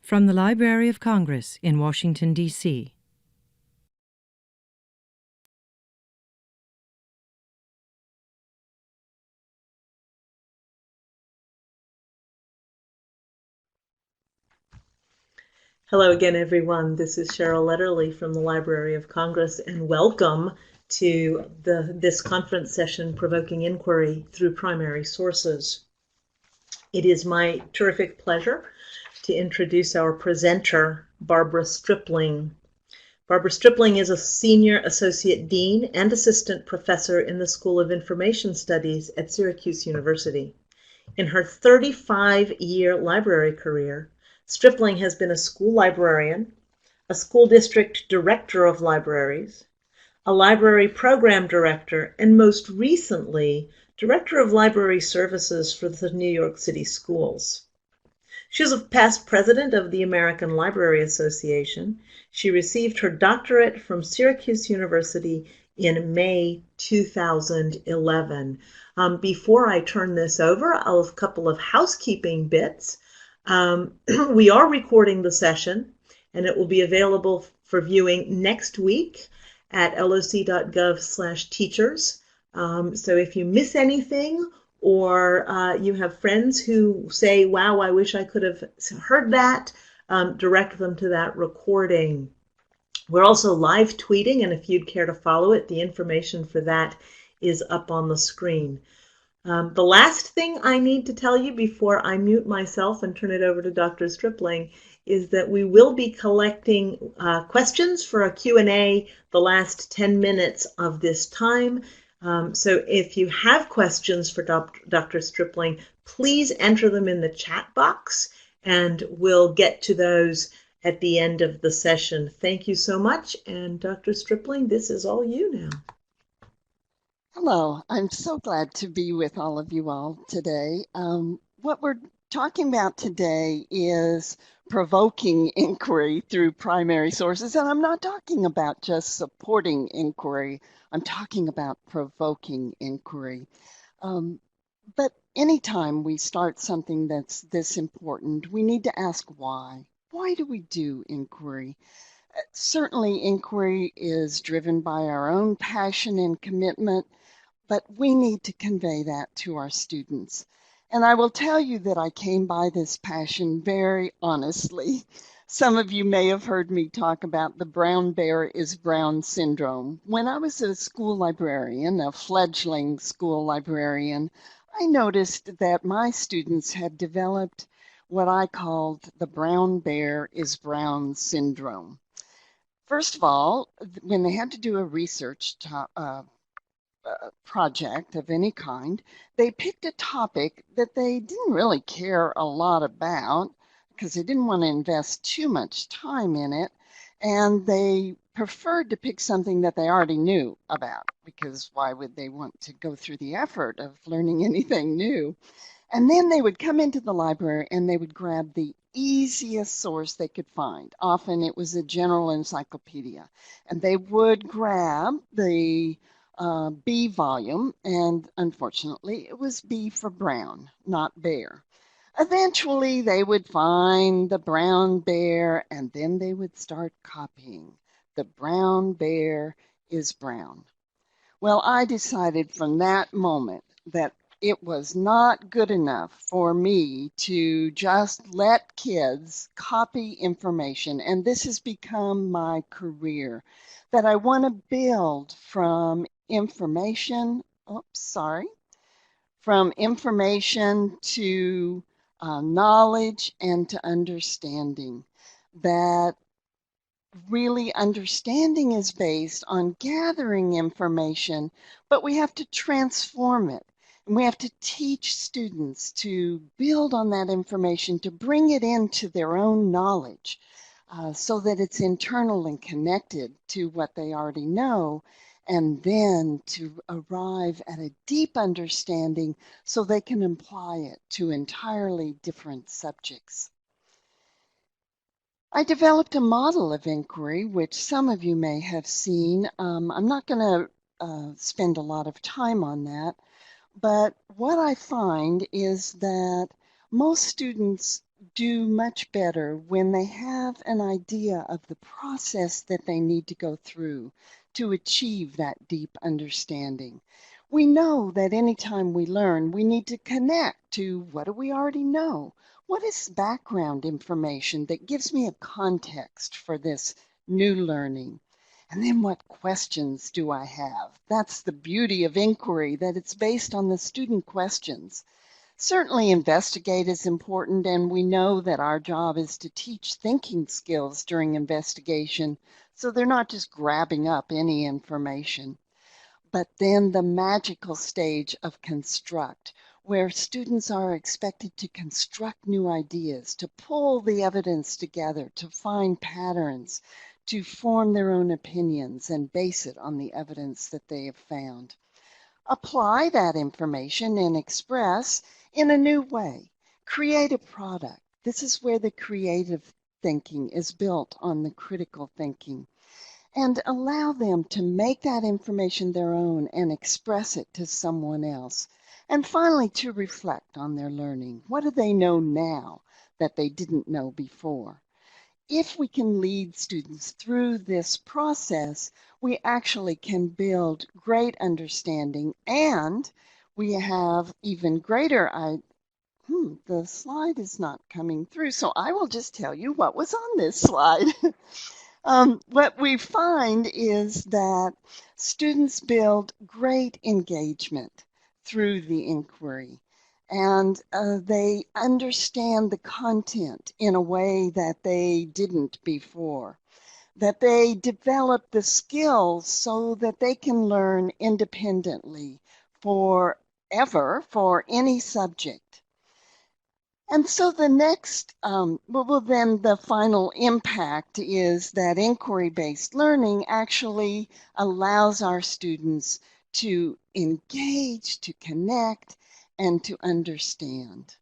From the Library of Congress in Washington, D.C. Hello again, everyone. This is Cheryl Letterly from the Library of Congress, and welcome to this conference session, Provoking Inquiry Through Primary Sources. It is my terrific pleasure to introduce our presenter, Barbara Stripling. Barbara Stripling is a Senior Associate Dean and Assistant Professor in the School of Information Studies at Syracuse University. In her 35-year library career, Stripling has been a school librarian, a school district director of libraries, a library program director, and most recently, director of library services for the New York City schools. She is a past president of the American Library Association. She received her doctorate from Syracuse University in May 2011. Before I turn this over, I'll have a couple of housekeeping bits. We are recording the session, and it will be available for viewing next week at loc.gov/teachers. So if you miss anything, or you have friends who say, wow, I wish I could have heard that, direct them to that recording. We're also live tweeting, and if you'd care to follow it, the information for that is up on the screen. The last thing I need to tell you before I mute myself and turn it over to Dr. Stripling is that we will be collecting questions for a Q&A the last 10 minutes of this time. So if you have questions for Dr. Stripling, please enter them in the chat box, and we'll get to those at the end of the session. Thank you so much, and Dr. Stripling, this is all you now. Hello, I'm so glad to be with all of you all today. What we're talking about today is provoking inquiry through primary sources, and I'm not talking about just supporting inquiry, I'm talking about provoking inquiry. But anytime we start something that's this important, we need to ask why. Why do we do inquiry? Certainly, inquiry is driven by our own passion and commitment, but we need to convey that to our students. And I will tell you that I came by this passion very honestly. Some of you may have heard me talk about the brown bear is brown syndrome. When I was a school librarian, a fledgling school librarian, I noticed that my students had developed what I called the brown bear is brown syndrome. First of all, when they had to do a research project of any kind, they picked a topic that they didn't really care a lot about because they didn't want to invest too much time in it, and they preferred to pick something that they already knew about, because why would they want to go through the effort of learning anything new? And then they would come into the library and they would grab the easiest source they could find. Often it was a general encyclopedia, and they would grab the B volume, and unfortunately it was B for brown, not bear. Eventually they would find the brown bear, and then they would start copying. The brown bear is brown. Well, I decided from that moment that it was not good enough for me to just let kids copy information, and this has become my career, that I want to build from information, from information to knowledge and to understanding. That really understanding is based on gathering information, but we have to transform it. And we have to teach students to build on that information, to bring it into their own knowledge so that it's internal and connected to what they already know, and then to arrive at a deep understanding so they can apply it to entirely different subjects. I developed a model of inquiry, which some of you may have seen. I'm not going to spend a lot of time on that, but what I find is that most students do much better when they have an idea of the process that they need to go through to achieve that deep understanding. We know that anytime we learn, we need to connect to what do we already know? What is background information that gives me a context for this new learning? And then what questions do I have? That's the beauty of inquiry, that it's based on the student questions. Certainly, investigate is important, and we know that our job is to teach thinking skills during investigation, so they're not just grabbing up any information. But then the magical stage of construct, where students are expected to construct new ideas, to pull the evidence together, to find patterns, to form their own opinions and base it on the evidence that they have found. Apply that information and express in a new way. Create a product. This is where the creative thinking is built on the critical thinking. And allow them to make that information their own and express it to someone else. And finally, to reflect on their learning. What do they know now that they didn't know before? If we can lead students through this process, we actually can build great understanding, and we have even greater the slide is not coming through, so I will just tell you what was on this slide. What we find is that students build great engagement through the inquiry, and they understand the content in a way that they didn't before, that they develop the skills so that they can learn independently forever for any subject. And so the next, then the final impact is that inquiry-based learning actually allows our students to engage, to connect, and to understand.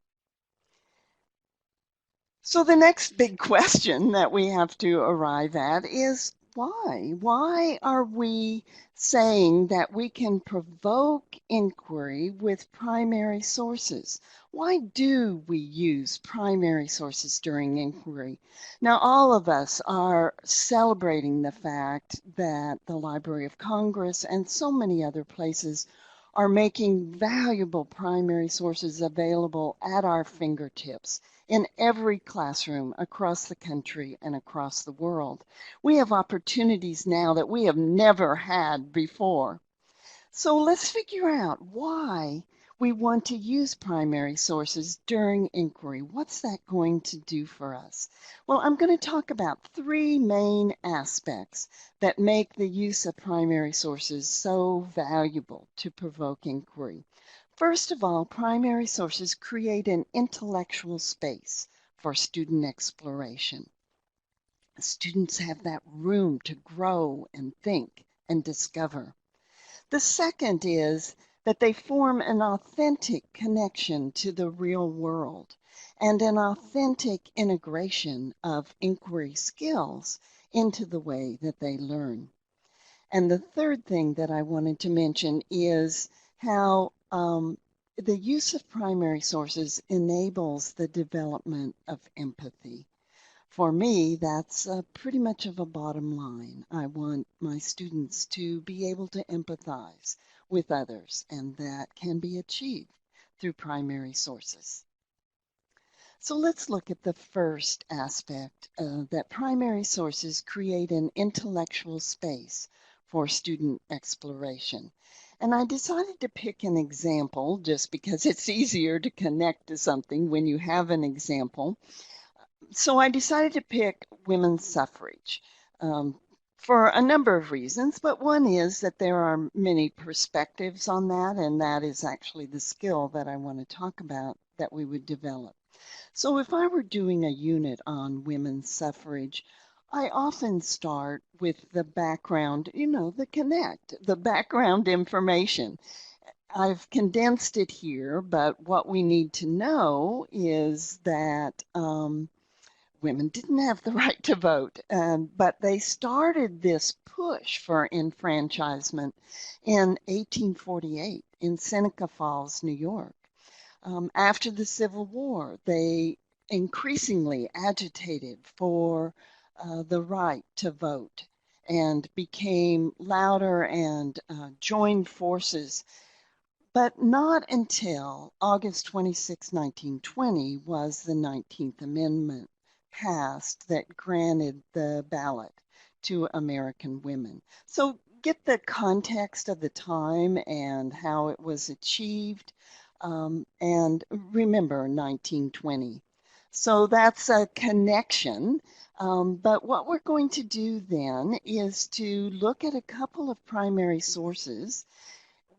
So the next big question that we have to arrive at is why? Why are we saying that we can provoke inquiry with primary sources? Why do we use primary sources during inquiry? Now, all of us are celebrating the fact that the Library of Congress and so many other places are making valuable primary sources available at our fingertips in every classroom across the country and across the world. We have opportunities now that we have never had before. So let's figure out why we want to use primary sources during inquiry. What's that going to do for us? Well, I'm going to talk about three main aspects that make the use of primary sources so valuable to provoke inquiry. First of all, primary sources create an intellectual space for student exploration. Students have that room to grow and think and discover. The second is that they form an authentic connection to the real world and an authentic integration of inquiry skills into the way that they learn. And the third thing that I wanted to mention is how the use of primary sources enables the development of empathy. For me, that's pretty much of a bottom line. I want my students to be able to empathize with others, and that can be achieved through primary sources. So let's look at the first aspect, that primary sources create an intellectual space for student exploration. And I decided to pick an example just because it's easier to connect to something when you have an example. So I decided to pick women's suffrage for a number of reasons, but one is that there are many perspectives on that, and that is actually the skill that I want to talk about that we would develop. So if I were doing a unit on women's suffrage, I often start with the background, the background information. I've condensed it here, but what we need to know is that women didn't have the right to vote, but they started this push for enfranchisement in 1848 in Seneca Falls, New York. After the Civil War, they increasingly agitated for the right to vote and became louder and joined forces. But not until August 26, 1920, was the 19th Amendment passed that granted the ballot to American women. So get the context of the time and how it was achieved. And remember 1920. So that's a connection. But what we're going to do then is to look at a couple of primary sources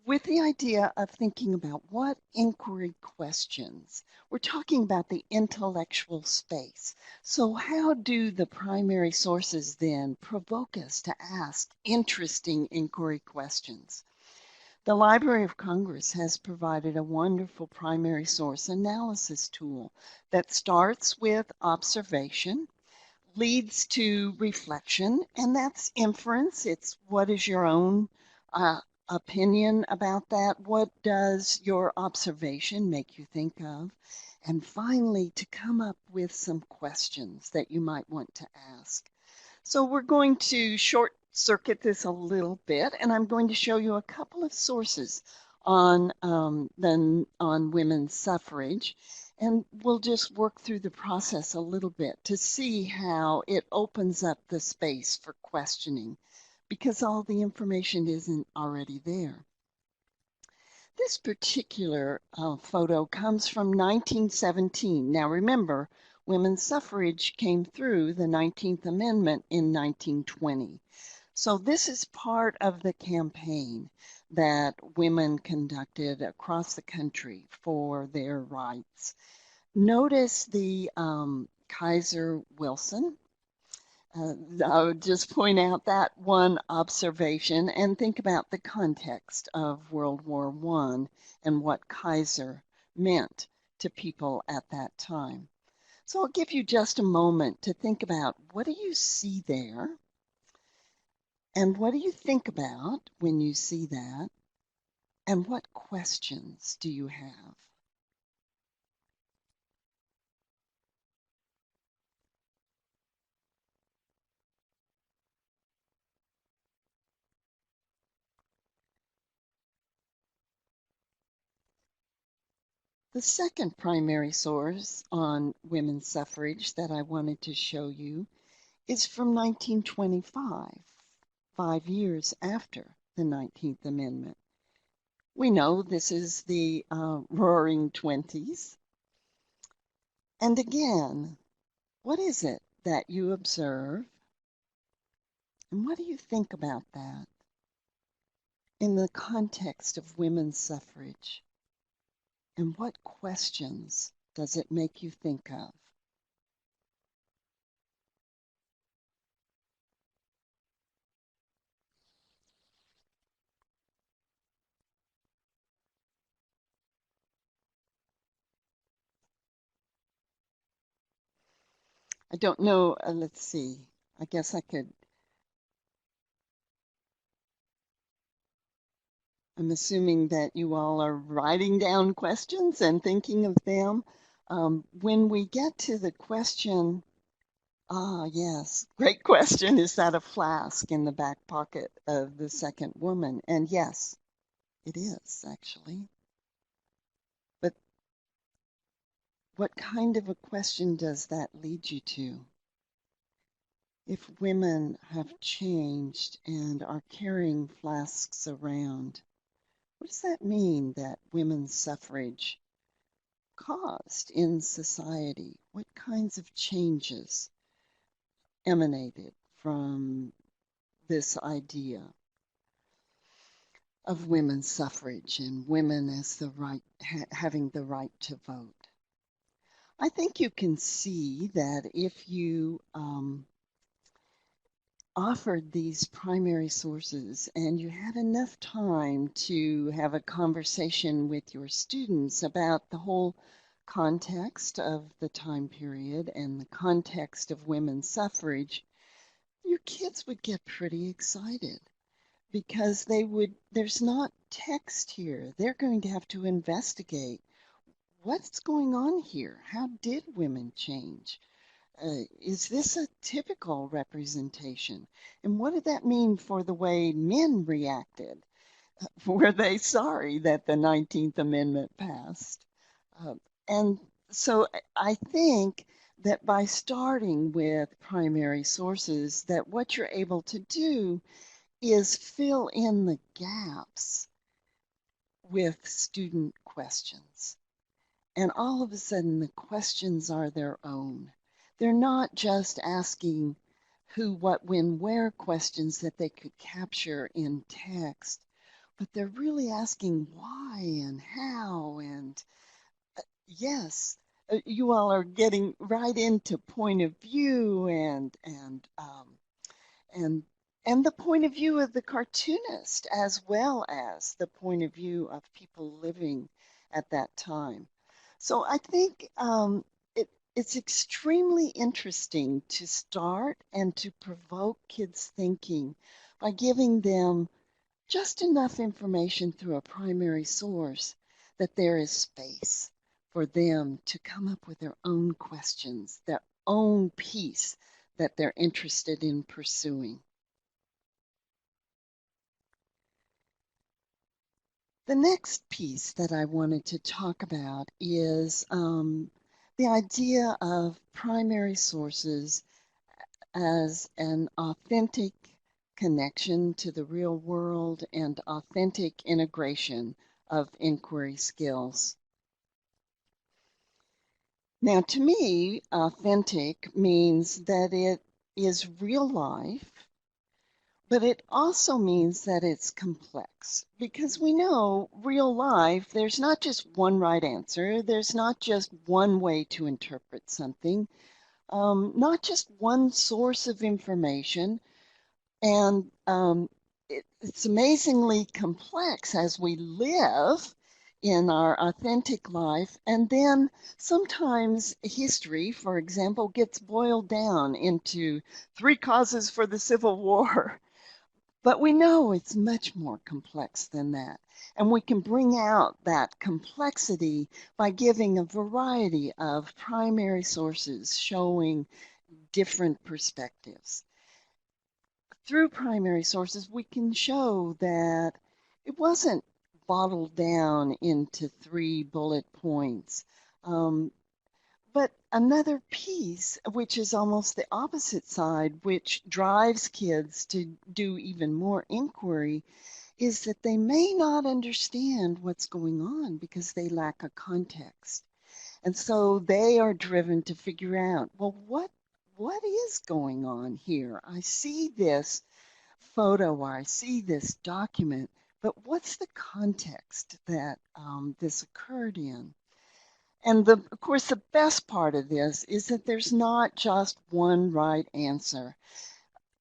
with the idea of thinking about what inquiry questions. We're talking about the intellectual space. So how do the primary sources then provoke us to ask interesting inquiry questions? The Library of Congress has provided a wonderful primary source analysis tool that starts with observation, leads to reflection, and that's inference. It's what is your own opinion about that? What does your observation make you think of? And finally, to come up with some questions that you might want to ask. So we're going to short circuit this a little bit, and I'm going to show you a couple of sources on women's suffrage, and we'll just work through the process a little bit to see how it opens up the space for questioning, because all the information isn't already there. This particular photo comes from 1917. Now remember, women's suffrage came through the 19th Amendment in 1920. So this is part of the campaign that women conducted across the country for their rights. Notice the Kaiser Wilson. I would just point out that one observation and think about the context of World War I and what Kaiser meant to people at that time. So I'll give you just a moment to think about, what do you see there? And what do you think about when you see that? And what questions do you have? The second primary source on women's suffrage that I wanted to show you is from 1925, 5 years after the 19th Amendment. We know this is the Roaring Twenties. And again, what is it that you observe? And what do you think about that in the context of women's suffrage? And what questions does it make you think of? I don't know, let's see. I guess I'm assuming that you all are writing down questions and thinking of them. When we get to the question, yes, great question. Is that a flask in the back pocket of the second woman? And yes, it is actually. But what kind of a question does that lead you to? If women have changed and are carrying flasks around, what does that mean that women's suffrage caused in society? What kinds of changes emanated from this idea of women's suffrage and women as the right, having the right to vote? I think you can see that if you offered these primary sources and you had enough time to have a conversation with your students about the whole context of the time period and the context of women's suffrage, your kids would get pretty excited because there's not text here. They're going to have to investigate what's going on here? How did women change? Is this a typical representation? And what did that mean for the way men reacted? Were they sorry that the 19th Amendment passed? And so I think that by starting with primary sources, that what you're able to do is fill in the gaps with student questions. And all of a sudden, the questions are their own. They're not just asking who, what, when, where questions that they could capture in text, but they're really asking why and how. And yes, you all are getting right into point of view and and the point of view of the cartoonist as well as the point of view of people living at that time. So I think it's extremely interesting to start and to provoke kids' thinking by giving them just enough information through a primary source that there is space for them to come up with their own questions, their own piece that they're interested in pursuing. The next piece that I wanted to talk about is the idea of primary sources as an authentic connection to the real world and authentic integration of inquiry skills. Now, to me, authentic means that it is real life, but it also means that it's complex because we know real life, there's not just one right answer, there's not just one way to interpret something, not just one source of information. And it's amazingly complex as we live in our authentic life. And then sometimes history, for example, gets boiled down into 3 causes for the Civil War. But we know it's much more complex than that. And we can bring out that complexity by giving a variety of primary sources showing different perspectives. Through primary sources, we can show that it wasn't bottled down into 3 bullet points. But another piece, which is almost the opposite side, which drives kids to do even more inquiry, is that they may not understand what's going on because they lack a context. And so they are driven to figure out, well, what is going on here? I see this photo or I see this document, but what's the context that this occurred in? And of course, the best part of this is that there's not just one right answer.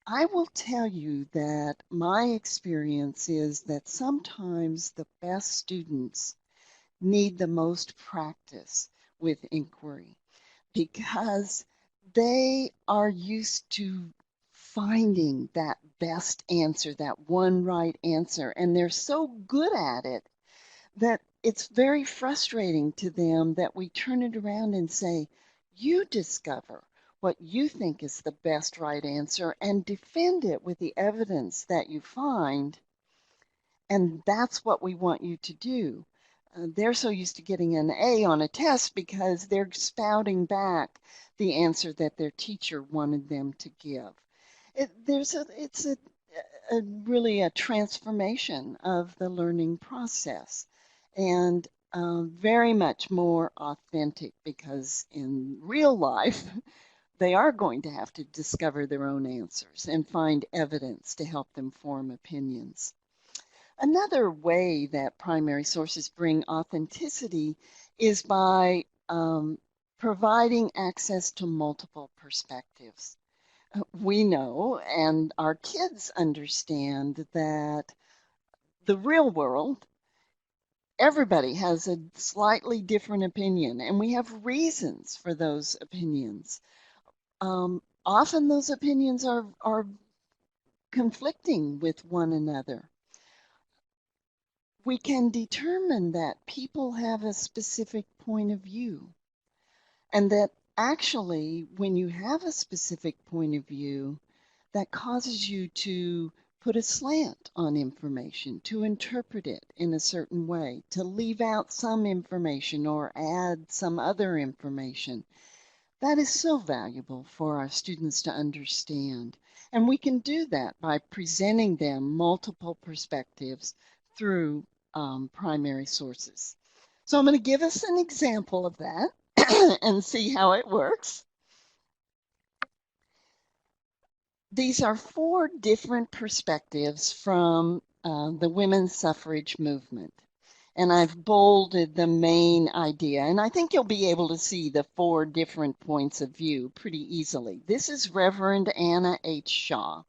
I will tell you that my experience is that sometimes the best students need the most practice with inquiry because they are used to finding that best answer, that one right answer, and they're so good at it that it's very frustrating to them that we turn it around and say, you discover what you think is the best right answer and defend it with the evidence that you find. And that's what we want you to do. They're so used to getting an A on a test because they're spouting back the answer that their teacher wanted them to give. It's really a transformation of the learning process and very much more authentic because in real life, they are going to have to discover their own answers and find evidence to help them form opinions. Another way that primary sources bring authenticity is by providing access to multiple perspectives. We know, and our kids understand, that the real world, everybody has a slightly different opinion, and we have reasons for those opinions. Often those opinions are conflicting with one another. we can determine that people have a specific point of view, and that actually, when you have a specific point of view, that causes you to put a slant on information, to interpret it in a certain way, to leave out some information or add some other information. That is so valuable for our students to understand. And we can do that by presenting them multiple perspectives through primary sources. So I'm going to give us an example of that and see how it works. These are 4 different perspectives from the women's suffrage movement. And I've bolded the main idea, and I think you'll be able to see the 4 different points of view pretty easily. This is Reverend Anna H. Shaw,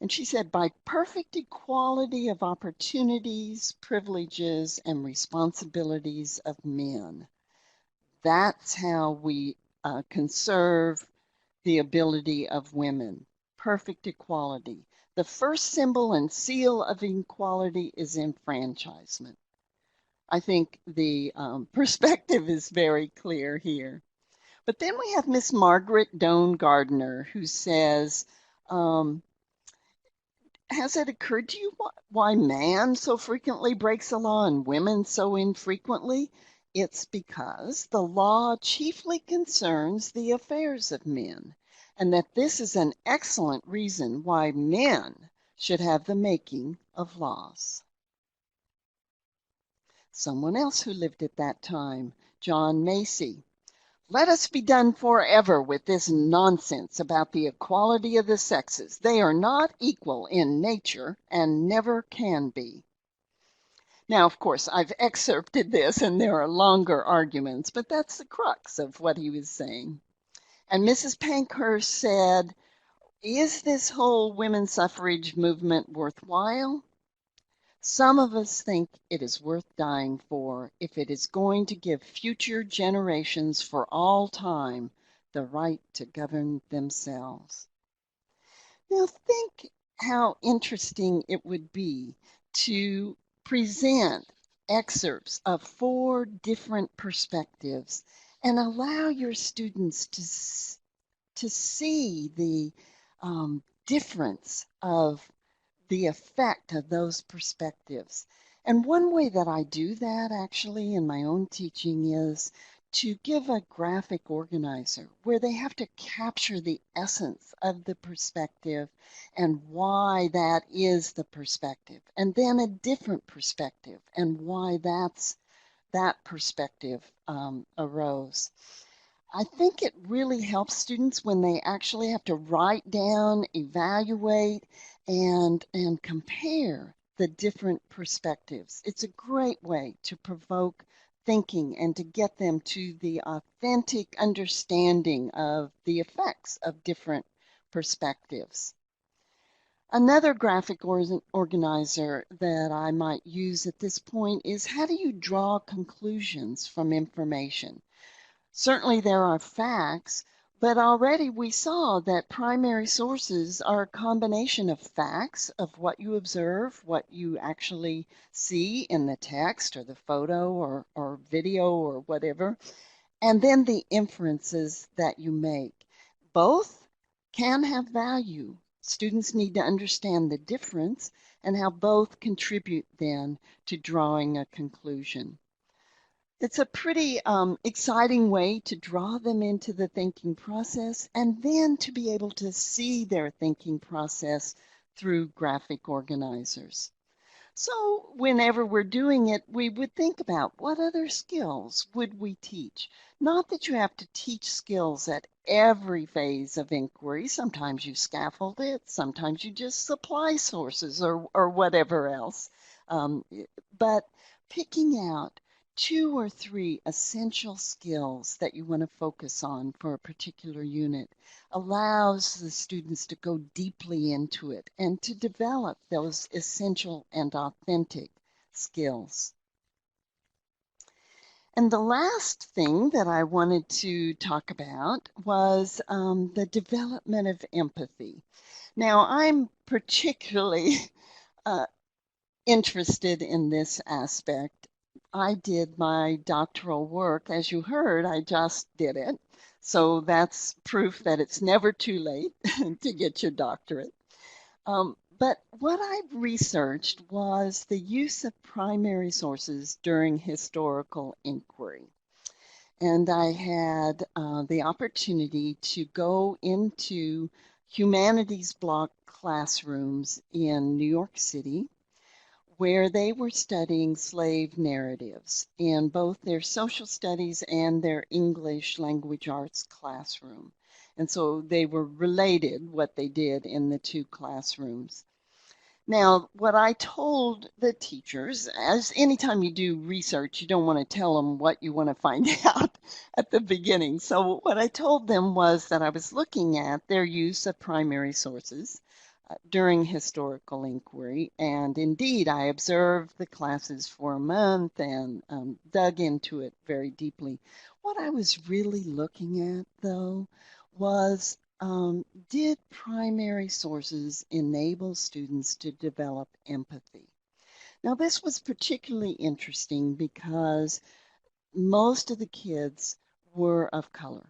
and she said, by perfect equality of opportunities, privileges, and responsibilities of men. That's how we conserve the ability of women. Perfect equality. The first symbol and seal of equality is enfranchisement. I think the perspective is very clear here. But then we have Miss Margaret Doan Gardner, who says, has it occurred to you why man so frequently breaks the law and women so infrequently? It's because the law chiefly concerns the affairs of men, and that this is an excellent reason why men should have the making of laws. Someone else who lived at that time, John Macy. Let us be done forever with this nonsense about the equality of the sexes. They are not equal in nature and never can be. Now, of course, I've excerpted this and there are longer arguments, but that's the crux of what he was saying. And Mrs. Pankhurst said, is this whole women's suffrage movement worthwhile? Some of us think it is worth dying for if it is going to give future generations for all time the right to govern themselves. Now think how interesting it would be to present excerpts of 4 different perspectives and allow your students to see the difference of the effect of those perspectives. And one way that I do that actually in my own teaching is to give a graphic organizer where they have to capture the essence of the perspective and why that is the perspective, and then a different perspective and why that perspective arose. I think it really helps students when they actually have to write down, evaluate, and compare the different perspectives. It's a great way to provoke thinking and to get them to the authentic understanding of the effects of different perspectives. Another graphic organizer that I might use at this point is, how do you draw conclusions from information? Certainly there are facts, but already we saw that primary sources are a combination of facts, of what you observe, what you actually see in the text or the photo or video or whatever, and then the inferences that you make. Both can have value. Students need to understand the difference and how both contribute then to drawing a conclusion. It's a pretty exciting way to draw them into the thinking process and then to be able to see their thinking process through graphic organizers. So whenever we're doing it, we would think about what other skills would we teach? Not that you have to teach skills at every phase of inquiry. Sometimes you scaffold it, sometimes you just supply sources or whatever else. But picking out 2 or 3 essential skills that you want to focus on for a particular unit allows the students to go deeply into it and to develop those essential and authentic skills. And the last thing that I wanted to talk about was the development of empathy. Now, I'm particularly interested in this aspect. I did my doctoral work. As you heard, I just did it. So that's proof that it's never too late to get your doctorate. But what I researched was the use of primary sources during historical inquiry. And I had the opportunity to go into humanities block classrooms in New York City, where they were studying slave narratives in both their social studies and their English language arts classroom. And so they were related, what they did in the two classrooms. Now, what I told the teachers, as anytime you do research, you don't want to tell them what you want to find out at the beginning. So what I told them was that I was looking at their use of primary sources during historical inquiry. And indeed, I observed the classes for a month and dug into it very deeply. What I was really looking at, though, was did primary sources enable students to develop empathy? Now, this was particularly interesting because most of the kids were of color.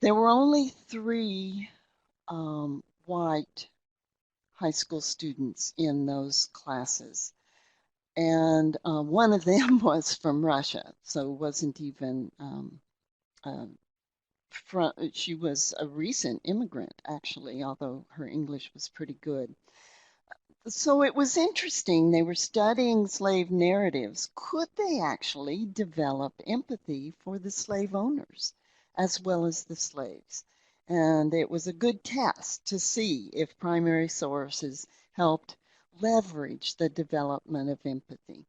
There were only three white high school students in those classes. And one of them was from Russia, so wasn't even she was a recent immigrant, actually, although her English was pretty good. So it was interesting. They were studying slave narratives. Could they actually develop empathy for the slave owners as well as the slaves? And it was a good test to see if primary sources helped leverage the development of empathy.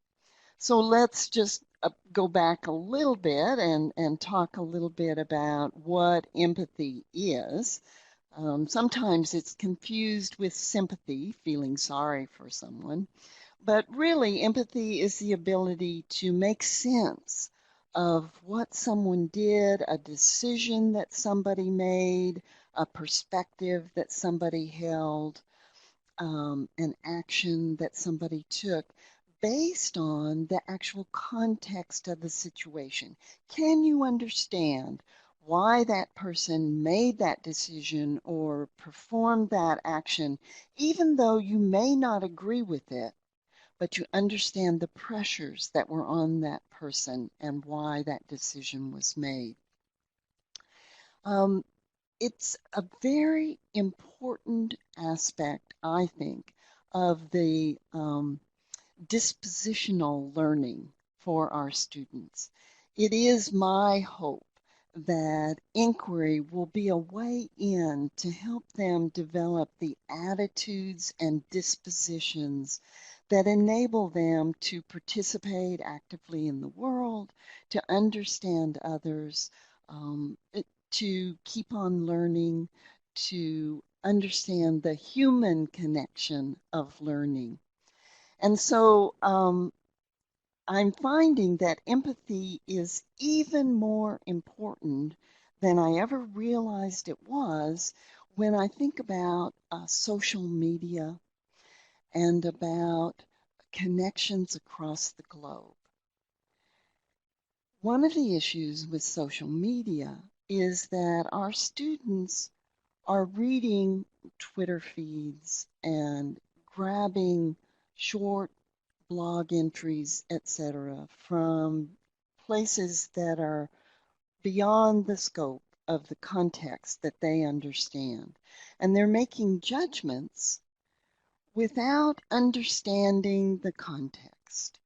So let's just go back a little bit and talk a little bit about what empathy is. Sometimes it's confused with sympathy, feeling sorry for someone. But really, empathy is the ability to make sense of what someone did, a decision that somebody made, a perspective that somebody held, an action that somebody took based on the actual context of the situation. Can you understand why that person made that decision or performed that action, even though you may not agree with it, but you understand the pressures that were on that person and why that decision was made? Um, it's a very important aspect, I think, of the dispositional learning for our students. It is my hope that inquiry will be a way in to help them develop the attitudes and dispositions that enable them to participate actively in the world, to understand others, to keep on learning, to understand the human connection of learning. And so I'm finding that empathy is even more important than I ever realized it was when I think about social media and about connections across the globe. One of the issues with social media is that our students are reading Twitter feeds and grabbing short blog entries, etc., from places that are beyond the scope of the context that they understand. And they're making judgments without understanding the context.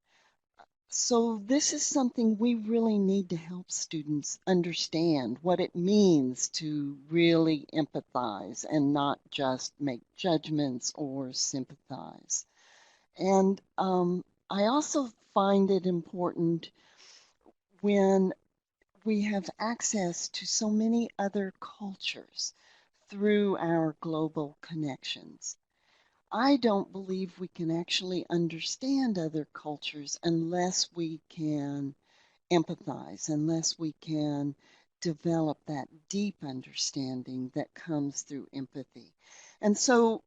So this is something we really need to help students understand what it means to really empathize and not just make judgments or sympathize. And I also find it important when we have access to so many other cultures through our global connections. I don't believe we can actually understand other cultures unless we can empathize, unless we can develop that deep understanding that comes through empathy. And so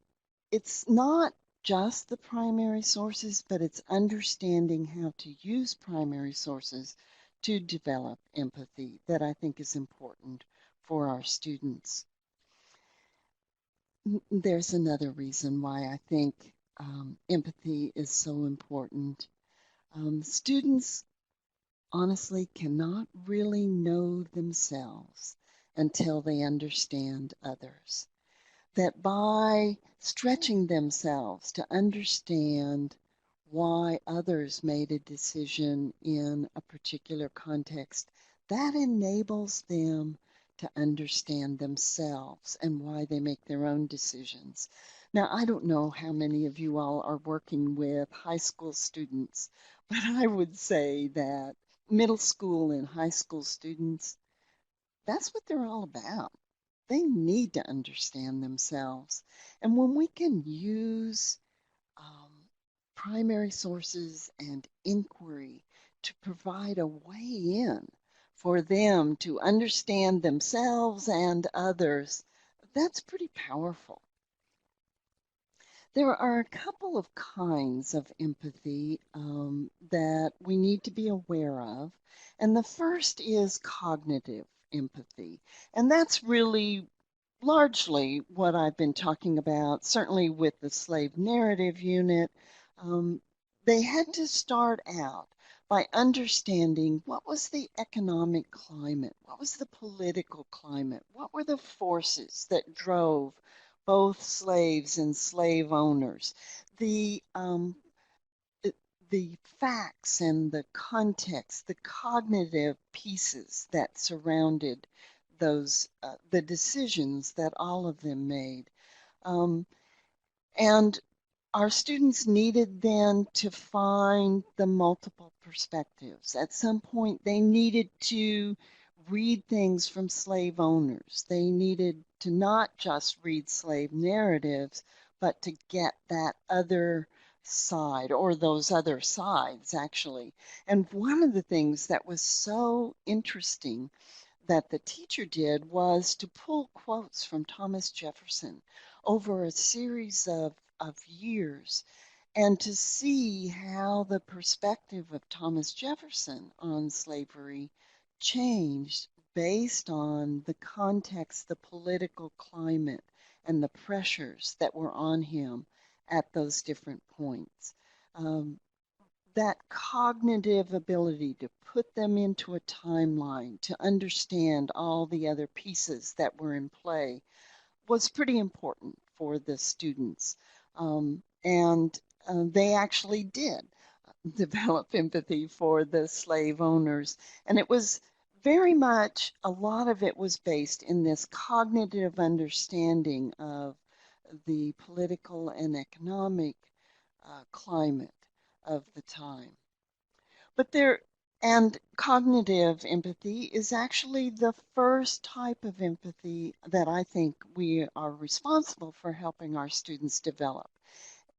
it's not just the primary sources, but it's understanding how to use primary sources to develop empathy that I think is important for our students. There's another reason why I think empathy is so important. Students honestly cannot really know themselves until they understand others. That by stretching themselves to understand why others made a decision in a particular context, that enables them to understand themselves and why they make their own decisions. Now, I don't know how many of you all are working with high school students, but I would say that middle school and high school students, that's what they're all about. They need to understand themselves. And when we can use um, primary sources and inquiry to provide a way in for them to understand themselves and others, that's pretty powerful. There are a couple of kinds of empathy that we need to be aware of. And the first is cognitive empathy. And that's really largely what I've been talking about, certainly with the slave narrative unit. Um, they had to start out by understanding what was the economic climate, what was the political climate, what were the forces that drove both slaves and slave owners, the um, the facts and the context, the cognitive pieces that surrounded those the decisions that all of them made. Um, and our students needed then to find the multiple perspectives. At some point, they needed to read things from slave owners. They needed to not just read slave narratives, but to get that other side, or those other sides, actually. And one of the things that was so interesting that the teacher did was to pull quotes from Thomas Jefferson over a series of years and to see how the perspective of Thomas Jefferson on slavery changed based on the context, the political climate, and the pressures that were on him at those different points. Um, that cognitive ability to put them into a timeline, to understand all the other pieces that were in play, was pretty important for the students. And they actually did develop empathy for the slave owners. And it was very much, a lot of it was based in this cognitive understanding of the political and economic climate of the time. But and cognitive empathy is actually the first type of empathy that I think we are responsible for helping our students develop.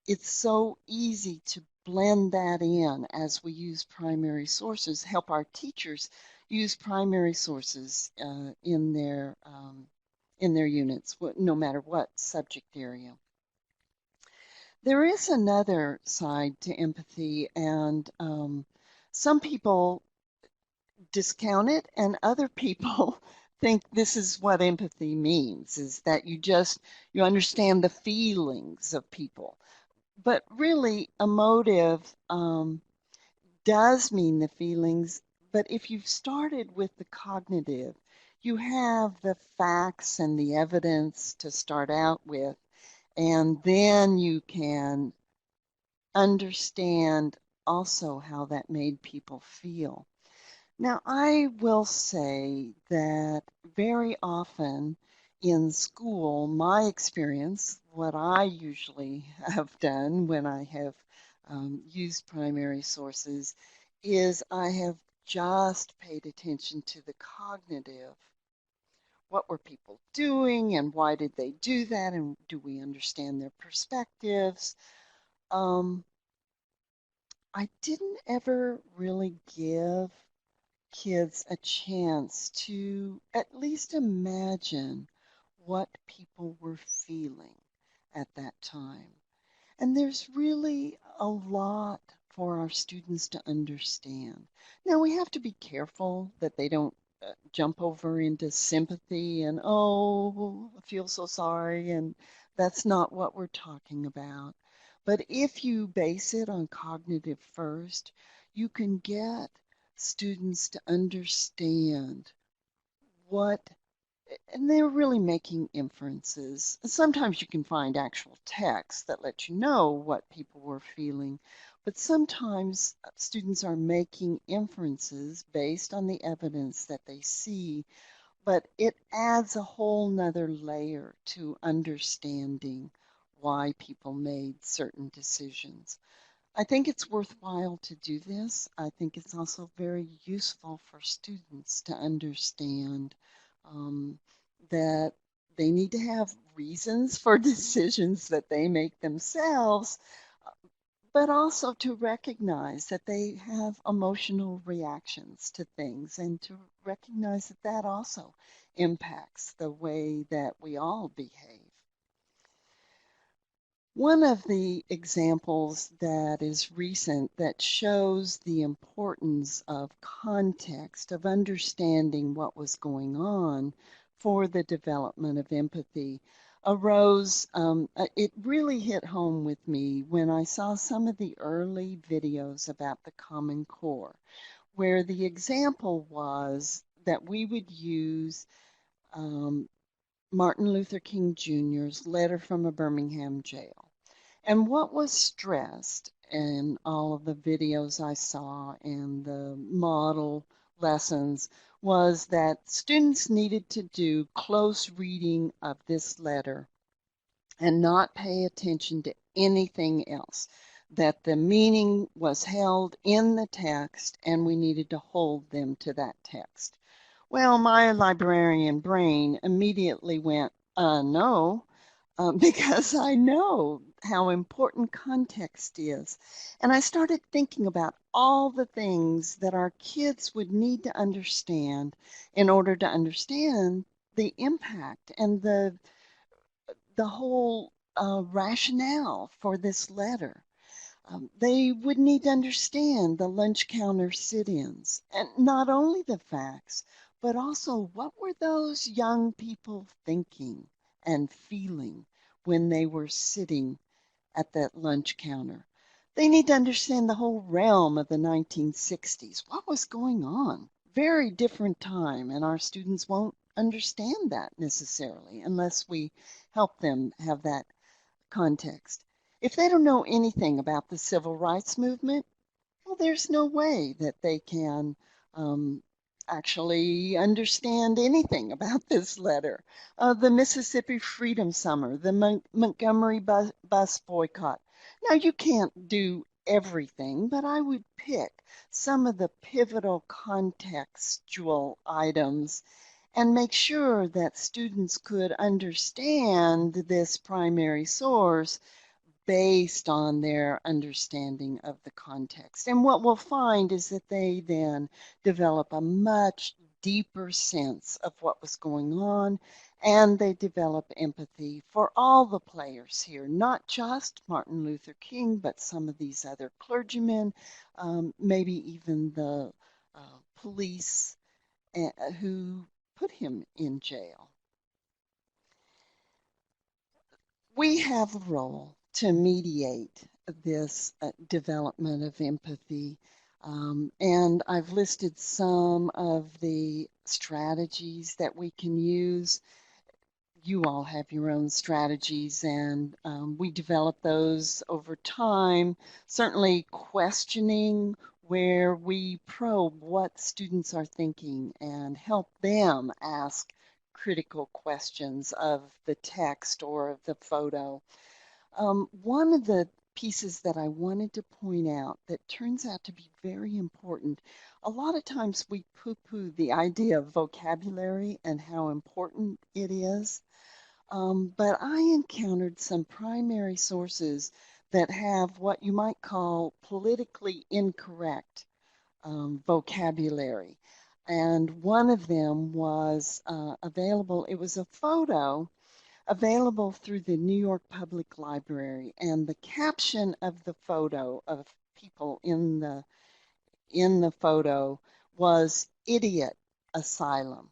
It's so easy to blend that in as we use primary sources, help our teachers use primary sources in their units, no matter what subject area. There is another side to empathy, and some people discount it, and other people think this is what empathy means, is that you understand the feelings of people. But really, emotive does mean the feelings, but if you've started with the cognitive, you have the facts and the evidence to start out with, and then you can understand also how that made people feel. Now, I will say that very often in school, my experience, what I usually have done when I have used primary sources, is I have just paid attention to the cognitive. What were people doing and why did they do that? And do we understand their perspectives? Um, I didn't ever really give kids a chance to at least imagine what people were feeling at that time. And there's really a lot for our students to understand. Now, we have to be careful that they don't jump over into sympathy and, oh, I feel so sorry. And that's not what we're talking about. But if you base it on cognitive first, you can get students to understand what, and they're really making inferences. Sometimes you can find actual text that lets you know what people were feeling, but sometimes students are making inferences based on the evidence that they see, but it adds a whole nother layer to understanding why people made certain decisions. I think it's worthwhile to do this. I think it's also very useful for students to understand um, that they need to have reasons for decisions that they make themselves, but also to recognize that they have emotional reactions to things and to recognize that that also impacts the way that we all behave. One of the examples that is recent that shows the importance of context, of understanding what was going on for the development of empathy, arose, it really hit home with me when I saw some of the early videos about the Common Core, where the example was that we would use Martin Luther King Jr.'s letter from a Birmingham jail. And what was stressed in all of the videos I saw and the model lessons was that students needed to do close reading of this letter and not pay attention to anything else, that the meaning was held in the text and we needed to hold them to that text. Well, my librarian brain immediately went, no, because I know how important context is. And I started thinking about all the things that our kids would need to understand in order to understand the impact and the whole rationale for this letter. They would need to understand the lunch counter sit-ins, and not only the facts, but also what were those young people thinking and feeling when they were sitting at that lunch counter. They need to understand the whole realm of the 1960s. What was going on? Very different time, and our students won't understand that necessarily unless we help them have that context. If they don't know anything about the civil rights movement, well, there's no way that they can um, actually understand anything about this letter. The Mississippi Freedom Summer, the Montgomery bus boycott. Now, you can't do everything, but I would pick some of the pivotal contextual items and make sure that students could understand this primary source based on their understanding of the context. And what we'll find is that they then develop a much deeper sense of what was going on, and they develop empathy for all the players here, not just Martin Luther King, but some of these other clergymen, maybe even the police who put him in jail. We have a role to mediate this development of empathy. And I've listed some of the strategies that we can use. You all have your own strategies, and we develop those over time. Certainly questioning where we probe what students are thinking and help them ask critical questions of the text or of the photo. One of the pieces that I wanted to point out that turns out to be very important, a lot of times we poo-poo the idea of vocabulary and how important it is. But I encountered some primary sources that have what you might call politically incorrect vocabulary. And one of them was available. It was a photo available through the New York Public Library. And the caption of the photo of people in the photo was "Idiot Asylum."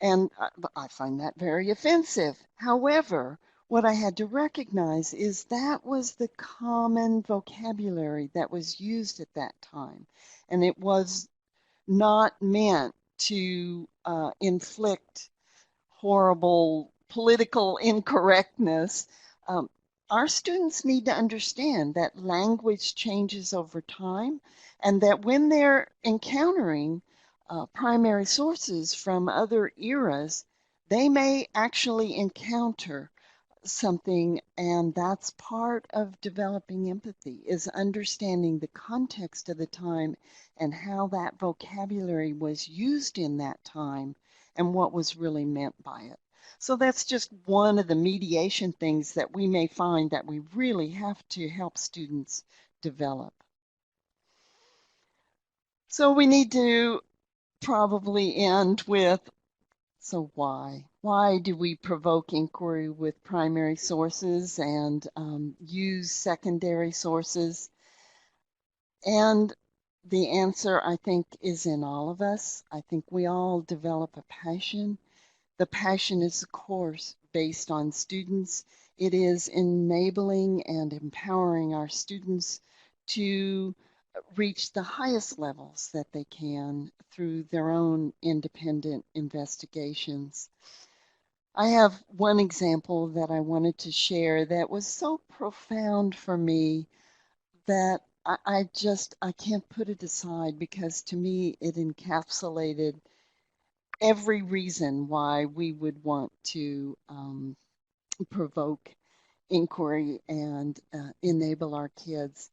And I find that very offensive. However, what I had to recognize is that was the common vocabulary that was used at that time. And it was not meant to inflict horrible political incorrectness. Um, our students need to understand that language changes over time and that when they're encountering primary sources from other eras, they may actually encounter something, and that's part of developing empathy, is understanding the context of the time and how that vocabulary was used in that time and what was really meant by it. So that's just one of the mediation things that we may find that we really have to help students develop. So we need to probably end with, so why? Why do we provoke inquiry with primary sources and use secondary sources? And the answer, I think, is in all of us. I think we all develop a passion. The passion is, of course, based on students. It is enabling and empowering our students to reach the highest levels that they can through their own independent investigations. I have one example that I wanted to share that was so profound for me that I can't put it aside because to me it encapsulated every reason why we would want to provoke inquiry and enable our kids.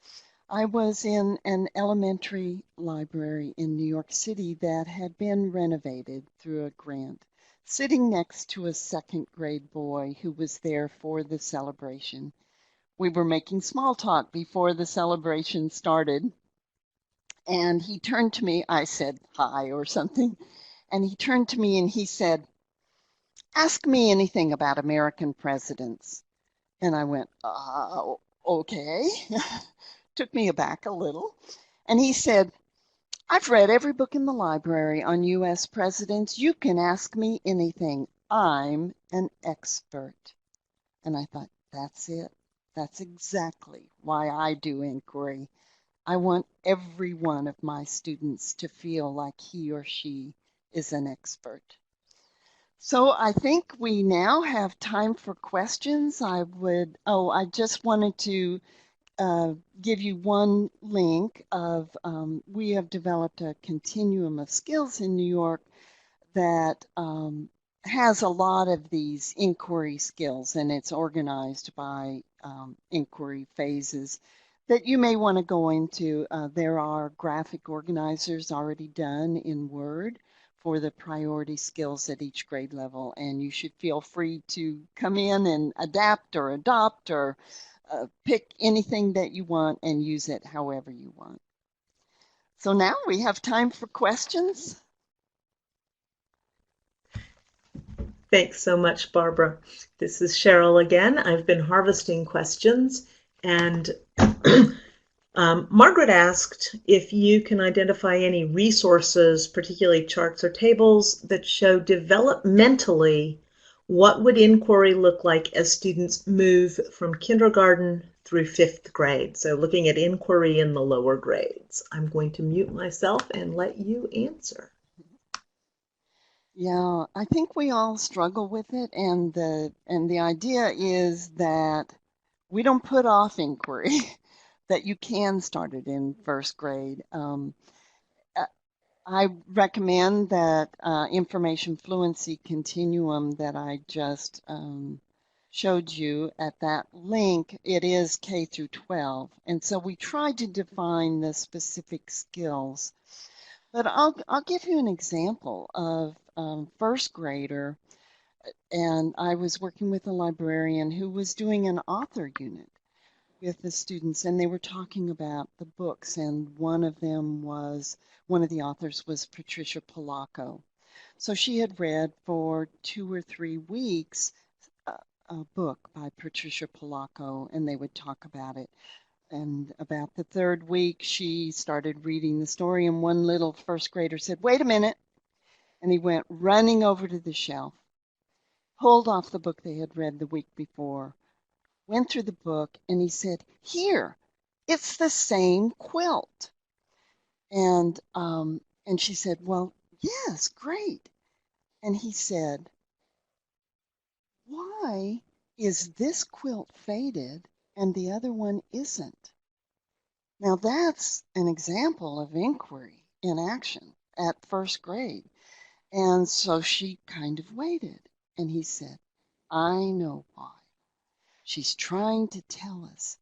I was in an elementary library in New York City that had been renovated through a grant, sitting next to a second grade boy who was there for the celebration. We were making small talk before the celebration started, and he turned to me. I said hi or something, and he turned to me and he said, "Ask me anything about American presidents." And I went, okay. Took me aback a little. And he said, "I've read every book in the library on US presidents. You can ask me anything. I'm an expert." And I thought, that's it. That's exactly why I do inquiry. I want every one of my students to feel like he or she is an expert. So I think we now have time for questions. I just wanted to give you one link of, we have developed a continuum of skills in New York that has a lot of these inquiry skills, and it's organized by inquiry phases that you may want to go into. There are graphic organizers already done in Word for the priority skills at each grade level, and you should feel free to come in and adapt or adopt or pick anything that you want and use it however you want. So now we have time for questions. Thanks so much, Barbara. This is Cheryl again. I've been harvesting questions, and Margaret asked if you can identify any resources, particularly charts or tables, that show developmentally what would inquiry look like as students move from kindergarten through fifth grade. So looking at inquiry in the lower grades. I'm going to mute myself and let you answer. Yeah, I think we all struggle with it, and the idea is that we don't put off inquiry, that you can start it in first grade. I recommend that information fluency continuum that I just showed you at that link. It is K through 12, and so we tried to define the specific skills. But I'll give you an example of first grader, and I was working with a librarian who was doing an author unit with the students, and they were talking about the books, and one of the authors was Patricia Polacco. So she had read for 2 or 3 weeks a book by Patricia Polacco, and they would talk about it. And about the third week, she started reading the story, and one little first grader said, "Wait a minute." And he went running over to the shelf, pulled off the book they had read the week before, went through the book, and he said, "Here, it's the same quilt." And she said, "Well, yes, great." And he said, "Why is this quilt faded and the other one isn't?" Now that's an example of inquiry in action at first grade. And so she kind of waited. And he said, "I know why. She's trying to tell us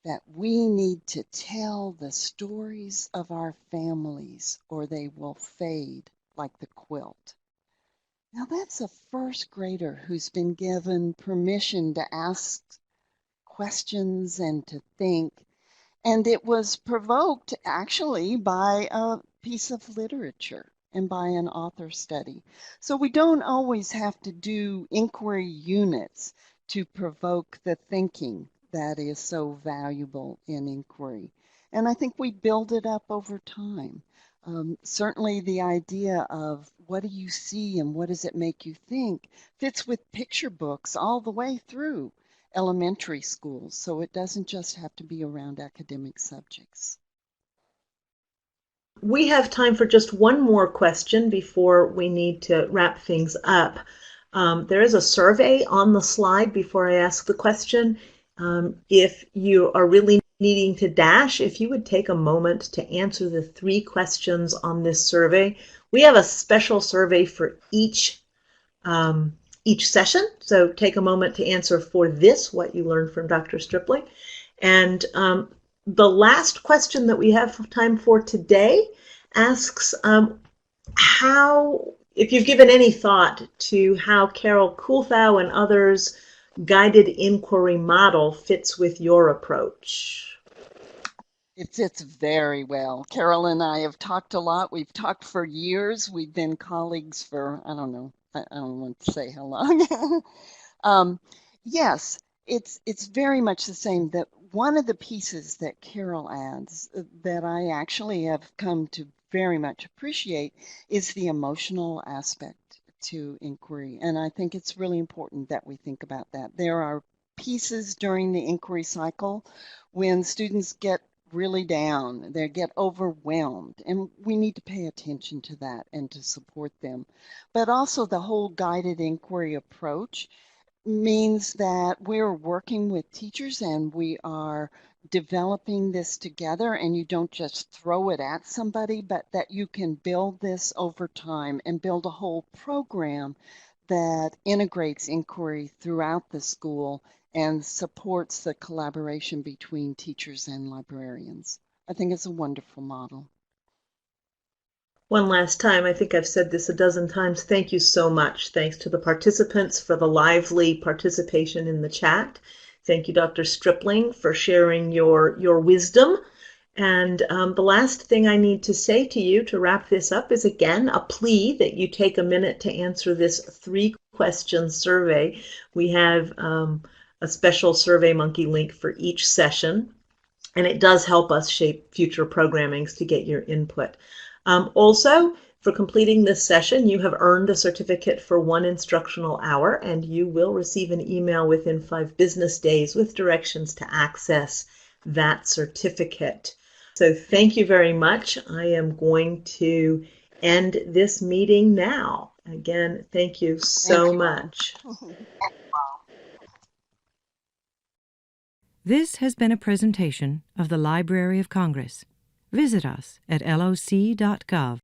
that we need to tell the stories of our families or they will fade like the quilt." Now that's a first grader who's been given permission to ask questions and to think. And it was provoked actually by a piece of literature and by an author study. So we don't always have to do inquiry units to provoke the thinking that is so valuable in inquiry. And I think we build it up over time. Certainly the idea of what do you see and what does it make you think fits with picture books all the way through elementary schools, so it doesn't just have to be around academic subjects. We have time for just one more question before we need to wrap things up. There is a survey on the slide before I ask the question. If you are really needing to dash, if you would take a moment to answer the 3 questions on this survey. We have a special survey for each session, so take a moment to answer for this, what you learned from Dr. Stripling. And the last question that we have time for today asks if you've given any thought to how Carol Kulthau and others' guided inquiry model fits with your approach. It fits very well. Carol and I have talked a lot. We've talked for years. We've been colleagues for, I don't know, I don't want to say how long. Yes, it's very much the same. That one of the pieces that Carol adds that I actually have come to very much appreciate is the emotional aspect to inquiry. And I think it's really important that we think about that. There are pieces during the inquiry cycle when students get really down, they get overwhelmed, and we need to pay attention to that and to support them. But also the whole guided inquiry approach means that we're working with teachers and we are developing this together, and you don't just throw it at somebody, but that you can build this over time and build a whole program that integrates inquiry throughout the school and supports the collaboration between teachers and librarians. I think it's a wonderful model. One last time, I think I've said this a dozen times, thank you so much. Thanks to the participants for the lively participation in the chat. Thank you, Dr. Stripling, for sharing your wisdom. And the last thing I need to say to you to wrap this up is, again, a plea that you take a minute to answer this 3-question survey. We have a special SurveyMonkey link for each session, and it does help us shape future programmings to get your input. Also, for completing this session, you have earned a certificate for 1 instructional hour, and you will receive an email within 5 business days with directions to access that certificate. So thank you very much. I am going to end this meeting now. Again, thank you so much. This has been a presentation of the Library of Congress. Visit us at loc.gov.